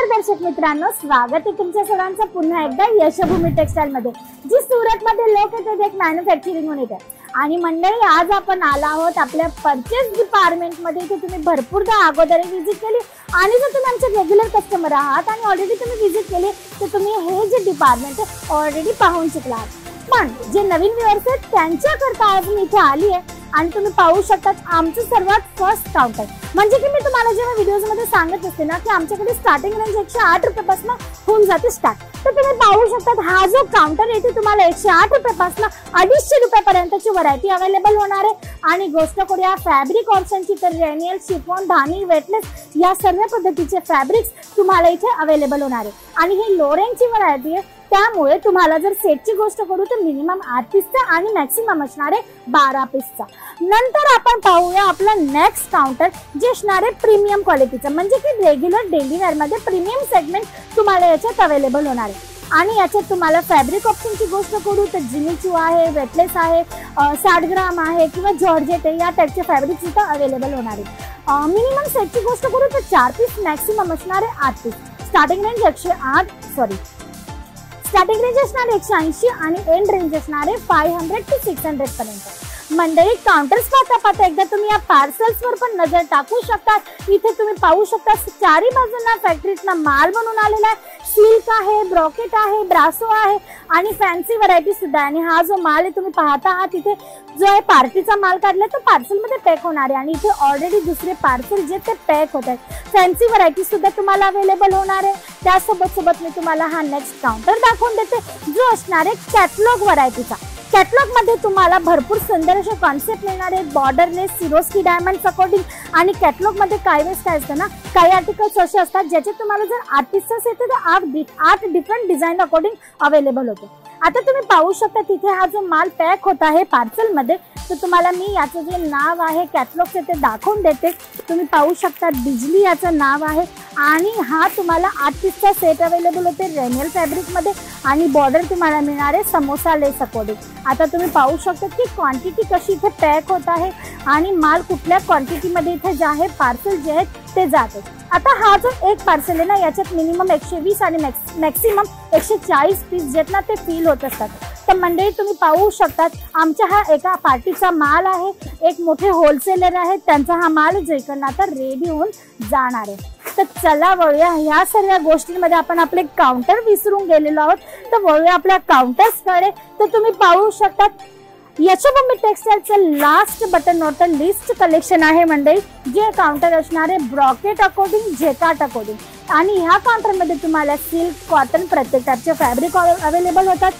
नमस्कार दर्शक मित्रांनो, स्वागत आहे तुमच्या सर्वांचं पुन्हा एकदा यशोभूमी टेक्सटाईल मध्ये, जी सूरत मध्ये लोकल एक मॅन्युफॅक्चरिंग युनिट आहे। आणि मंडळी, आज आपण आलो आहोत आपल्या परचेस डिपार्टमेंट मध्ये। इथे तुम्ही भरपूरदा अगोदर विजिट केली आणि जर तुम्ही आमचे रेग्युलर कस्टमर आहात आणि ऑलरेडी तुम्ही विजिट केली तर तुम्ही हे जे डिपार्टमेंट आहे ऑलरेडी पाहून चुकला आहात। पण जे नवीन व्ह्यूअर्स आहेत त्यांच्याकरता आज मी इथे आली आहे आणि तुम्ही पाहू शकता आमचं सर्वात फर्स्ट काउंटर। म्हणजे की मी तुम्हाला जेव्हा व्हिडिओज मध्ये सांगत असते ना की आमच्याकडे स्टार्टिंग रेंज 108 रुपयापासून होऊन जाते स्टार्ट, तर तुम्ही पाहू शकता हा जो काउंटर येथे तुम्हाला 108 रुपयापासून 250 रुपयापर्यंतची व्हरायटी अवेलेबल होणार आहे। आणि गोष्ट करूया फॅब्रिक ऑप्शनची, तर रेनियल, शिफॉन, धानी, वेटलेस या सर्व पद्धतीचे फॅब्रिक्स तुम्हाला इथे अवेलेबल होणार आहे। आणि ही लो रेंजची व्हरायटी आहे, त्यामुळे तुम्हाला जर सेटची गोष्ट करू तर मिनिमम 8 पीसचा आणि मॅक्सिमम असणार आहे 12 पीसचा। नंतर आपण पाहूया आपला नेक्स्ट काउंटर जे असणार आहे प्रीमियम क्वालिटीचं, म्हणजे की रेग्युलर डेली वेअर मध्ये प्रीमियम सेगमेंट तुम्हाला याच्यात अवेलेबल होणार आहे। आणि याच्यात तुम्हाला फॅब्रिक ऑप्शनची गोष्ट करू तर जिमीचू आहे, वेटलेस आहे, 60 ग्राम आहे किंवा जॉर्जेट आहे, या टाइपचे फॅब्रिक सुद्धा अवेलेबल होणार आहे। मिनिमम सेटची गोष्ट करू तर 4 पीस, मॅक्सिमम असणार आहे 8 पीस। स्टार्टिंग रेंज 180 आणि एंड रेंज असणार आहे 500 ते 600 पर्यंत। मंडळी, काउंटर्स पाहता एकदा तुम्ही या पार्सल्स वर पण नजर टाकू शकता। इथे तुम्ही पाहू शकता चारी बाजूंना फॅक्टरीतला माल बनवून आलेला आहे। सिल्क आहे, ब्रॉकेट आहे, ब्रासो आहे आणि फॅन्सी व्हरायटी सुद्धा। आणि हा जो माल आहे तुम्ही पाहता आहात, इथे जो आहे पार्टीचा माल काढलाय तो पार्सल मध्ये पॅक होणार आहे आणि इथे ऑलरेडी दुसरे पार्सल जे ते पॅक होत आहेत। फॅन्सी व्हरायटी सुद्धा तुम्हाला अवेलेबल होणार आहे। त्यासोबत मी तुम्हाला हा नेक्स्ट काउंटर दाखवून देते जो असणार आहे कॅटलॉग व्हरायटीचा। कॅटलॉग मध्ये तुम्हाला भरपूर सुंदर असे कॉन्सेप्ट मिळणार आहेत, बॉर्डरलेस, सिरोस्की डायमंड अकॉर्डिंग। आणि कॅटलॉग मध्ये काय असतं ना, काही आर्टिकल्स असे असतात ज्याचे तुम्हाला जर 8 पीस असेल तर 8 डिफरंट डिझाईन अकॉर्डिंग अवेलेबल होते। आता तुम्ही पाहू शकता तिथे हा जो माल पॅक होत आहे पार्सल मध्ये, तर तुम्हाला मी याचं जे नाव आहे कॅटलॉगचे ते दाखवून देते। तुम्ही पाहू शकता बिजली याचं नाव आहे आणि हा तुम्हाला 8 पीसचा सेट अवेलेबल होते रेनियल फॅब्रिक मध्ये आणि बॉर्डर तुम्हाला मिळणार आहे समोसा लेस अकॉर्डिंग। आता तुम्ही पाहू शकता की क्वांटिटी कशी इथे पॅक होत आहे आणि माल कुठल्या क्वांटिटी मध्ये इथे जे आहे पार्सल जे आहेत ते जाते। आता हा जो एक पार्सल आहे ना, याच्यात मिनिमम 120 आणि मॅक्सिमम 140 पीस जेत ना ते फील होत असतात। तर मंडळी, तुम्ही पाहू शकतात आमच्या हा एका पार्टीचा माल आहे, एक मोठे होलसेलर आहेत, त्यांचा हा माल जो इकडनं आता रेडी होऊन जाणार आहे। तर चला वळूया ह्या सर्व गोष्टींमध्ये, आपण आपले काउंटर विसरून गेलेलो आहोत तर वळूया आपल्या काउंटर्सकडे। तर तुम्ही पाहू शकतात यशोभूमी टेक्सटाईलचं last but not least collection आहे मंडळी, जे काउंटर असणार आहे ब्रॉकेट अकॉर्डिंग, जेकार्ड अकॉर्डिंग। आणि ह्या काउंटर मध्ये तुम्हाला सिल्क, कॉटन प्रत्येक टाइपचे फॅब्रिक अवेलेबल होतात।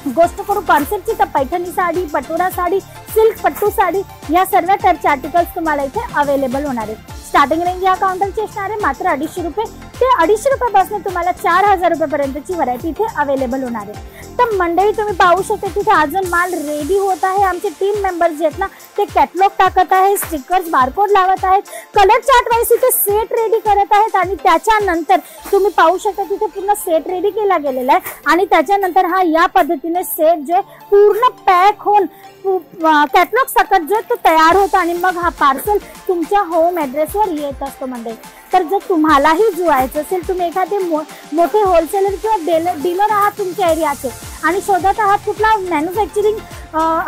गोष्ट करू कॉन्सेप्टची तर पैठणी साडी, पटोरा साडी, सिल्क पट्टू साडी या सर्व टाइपचे आर्टिकल्स तुम्हाला इथे अवेलेबल होणार आहेत। स्टार्टिंग रेंज या काउंटरची असणार आहे मात्र 250 रुपये ते 250 रुपयापासून तुम्हाला 4000 रुपयापर्यंतची व्हरायटी इथे अवेलेबल होणार आहे। तर मंडळी, तुम्ही पाहू शकता तिथे अजून माल रेडी होत आहे। आमचे टीम मेंबर्स जे आहेत ना ते कॅटलॉग टाकत आहेत, स्टिकर्स, बारकोड लावत आहेत, कलर चार्ट वाईज इथे सेट रेडी करत आहेत। आणि त्याच्यानंतर तुम्ही पाहू शकता तिथे पूर्ण सेट रेडी केला गेलेला आहे आणि त्याच्यानंतर हा या पद्धतीने सेट जे पूर्ण पॅक होऊन कॅटलॉग सकट जो तो तयार होतो आणि मग हा पार्सल तुमच्या होम ऍड्रेसवर येत असतो मंडळी। तर जर तुम्हालाही जुळायचं असेल, तुम्ही एखादे मोठे होलसेलर किंवा डीलर आहात तुमच्या एरियाचे आणि शोधत आहात कुठला मॅन्युफॅक्चरिंग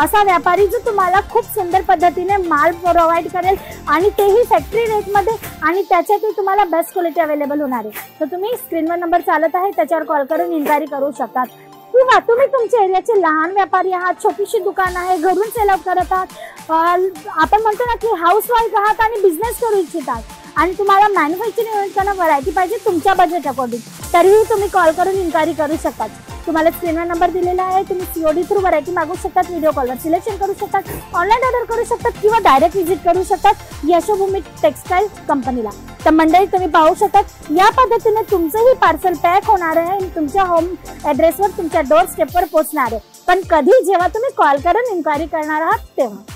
असा व्यापारी जो तुम्हाला खूप सुंदर पद्धतीने माल प्रोव्हाइड करेल आणि तेही फॅक्टरी रेटमध्ये आणि त्याच्यातही तुम्हाला बेस्ट क्वालिटी अवेलेबल होणार आहे, तर तुम्ही स्क्रीनवर नंबर चालत आहे त्याच्यावर कॉल करून इन्क्वायरी करू शकतात। किंवा तुम्ही तुमच्या एरियाचे लहान व्यापारी आहात, छोटीशी दुकान आहे, घरून सेल आउट करत आहात, आपण म्हणतो ना की हाऊस वाईफ आहात आणि बिझनेस करू इच्छितात आणि तुम्हाला मॅन्युफॅक्चरिंग युनिटना व्हरायटी पाहिजे तुमच्या बजेट अकॉर्डिंग, तरीही तुम्ही कॉल करून इन्क्वायरी करू शकतात। तुम्हाला स्क्रीनवर नंबर दिलेला आहे, तुम्ही सीओडी थ्रू व्हरायटी मागू शकतात, व्हिडिओ कॉलवर सिलेक्शन करू शकतात, ऑनलाईन ऑर्डर करू शकतात किंवा डायरेक्ट व्हिजिट करू शकतात यशोभूमी टेक्सटाईल कंपनीला। तर मंडळी, तुम्ही पाहू शकतात या पद्धतीने तुमचंही पार्सल पॅक होणार आहे आणि तुमच्या होम ऍड्रेसवर तुमच्या डोर स्टेपवर पोहोचणार आहे, पण कधी जेव्हा तुम्ही कॉल करून इन्क्वायरी करणार आहात तेव्हा।